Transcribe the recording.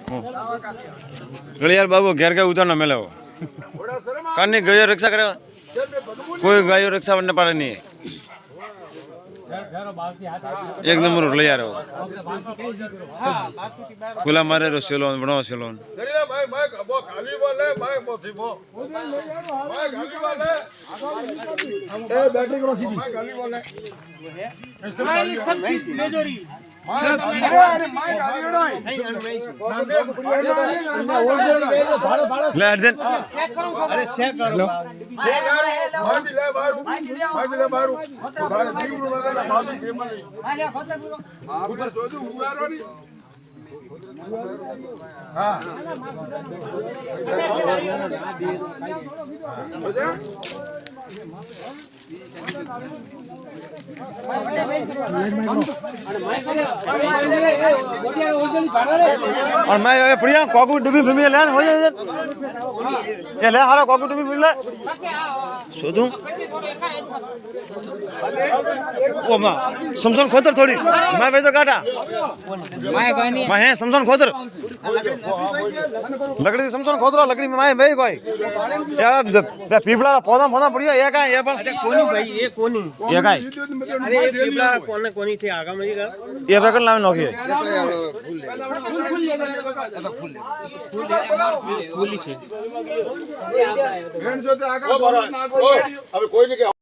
यार बाबू घेर के उतर ना मिले वो कानी गयो रिक्शा करे कोई गयो रिक्शा बनने पारे नहीं एक नंबर ले यार वो खुला मारे रो सेलोन बनाओ सेलोन बैटरी करो सीधी सब चीज मेजोरी ले अर्जन अरे चेक करो और मैं बढ़िया कॉकू डुबी फिल्म लेन हो जाए ये ले हारा कॉकू डुबी फिल्म ले शोधू ओ मां समसन खोतर थोड़ी मैं वे तो काटा मैं है समसन खोतर लकड़ी समसन खोतर लकड़ी में मैं वे कोई यार पीपला पौधा पौधा बढ़िया ये का ये पर कोनी भाई ये कोनी ये का अरे ये पीपला कोने कोनी थे आगा में का ये पकड़ ला नोकी फूल फूल